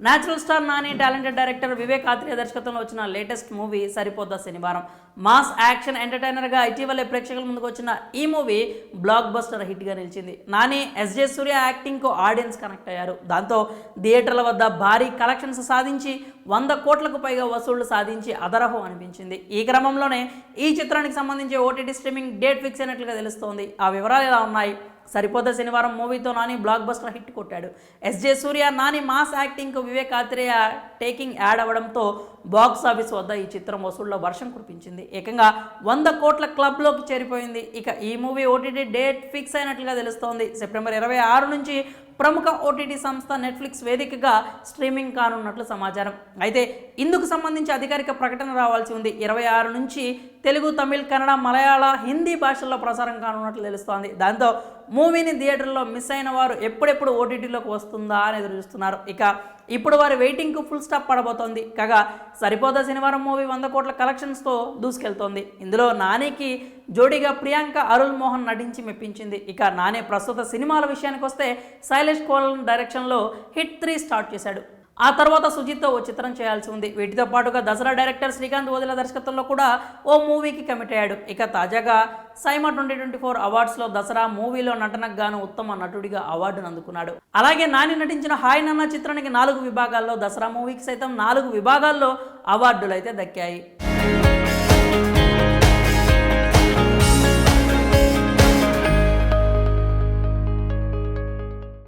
Natural star Nani talented director Vivek Athreya దర్శకత్వంలో వచ్చిన latest movie సరిపోద్దా శనివారం. మాస్ యాక్షన్ ఎంటర్టైనర్గా ఇటీవలే ప్రేక్షకుల ముందుకు వచ్చిన ఈ మూవీ బ్లాక్ బస్టర్ హిట్గా నిలిచింది. నాని, ఎస్జే సూర్య యాక్టింగ్కు ఆడియన్స్ కనెక్ట్ అయ్యారు. దాంతో థియేటర్ల వద్ద భారీ కలెక్షన్స్ సాధించి 100 కోట్లకు పైగా వసూళ్లు సాధించి అదరహం అనిపించింది. ఈ క్రమంలోనే ఈ చిత్రానికి సంబంధించి ఓటీటీ స్ట్రీమింగ్ డేట్ ఫిక్స్ అయినట్లుగా తెలుస్తోంది. ఆ వివరాలు ఎలా ఉన్నాయి? సరిపోద్దా శనివారం మూవీతో నాని బ్లాక్ బస్టర్ హిట్ కొట్టాడు. ఎస్జే సూర్య, నాని మాస్ యాక్టింగ్కు వివేక్ ఆత్రేయ టేకింగ్ యాడ్ అవ్వడంతో బాక్స్ ఆఫీస్ వద్ద ఈ చిత్రం వసూళ్ల వర్షం కురిపించింది. ఏకంగా 100 కోట్ల క్లబ్లోకి చేరిపోయింది. ఇక ఈ మూవీ ఓటీటీ డేట్ ఫిక్స్ అయినట్లుగా తెలుస్తోంది. సెప్టెంబర్ 26 నుంచి ప్రముఖ ఓటీటీ సంస్థ నెట్ఫ్లిక్స్ వేదికగా స్ట్రీమింగ్ కానున్నట్లు సమాచారం. అయితే ఇందుకు సంబంధించి అధికారిక ప్రకటన రావాల్సి ఉంది. 26 నుంచి తెలుగు, తమిళ్, కన్నడ, మలయాళ, హిందీ భాషల్లో ప్రసారం కానున్నట్లు తెలుస్తోంది. దాంతో మూవీని థియేటర్లో మిస్ అయిన వారు ఎప్పుడెప్పుడు ఓటీటీలోకి వస్తుందా అని ఎదురు చూస్తున్నారు. ఇక ఇప్పుడు వారి వెయిటింగ్కు ఫుల్ స్టాప్ పడబోతోంది. కాగా సరిపోదా శనివారం మూవీ 100 కోట్ల కలెక్షన్స్తో దూసుకెళ్తోంది. ఇందులో నానికి జోడీగా ప్రియాంక అరుల్ మోహన్ నటించి మెప్పించింది. ఇక నాని ప్రస్తుత సినిమాల విషయానికి వస్తే శైలేష్ కోలన్ డైరెక్షన్లో హిట్ 3 స్టార్ట్ చేశాడు. ఆ తర్వాత సుజిత్తో ఓ చిత్రం చేయాల్సి ఉంది. వీటితో పాటుగా దసరా డైరెక్టర్ శ్రీకాంత్ ఓదెల దర్శకత్వంలో కూడా ఓ మూవీకి కమిట్ అయ్యాడు. ఇక తాజాగా సైమా 2024 అవార్డ్స్లో దసరా మూవీలో నటనకు గాను ఉత్తమ నటుడిగా అవార్డును అందుకున్నాడు. అలాగే నాని నటించిన హాయ్ నాన్న చిత్రానికి 4 విభాగాల్లో, దసరా మూవీకి సైతం 4 విభాగాల్లో అవార్డులు అయితే దక్కాయి.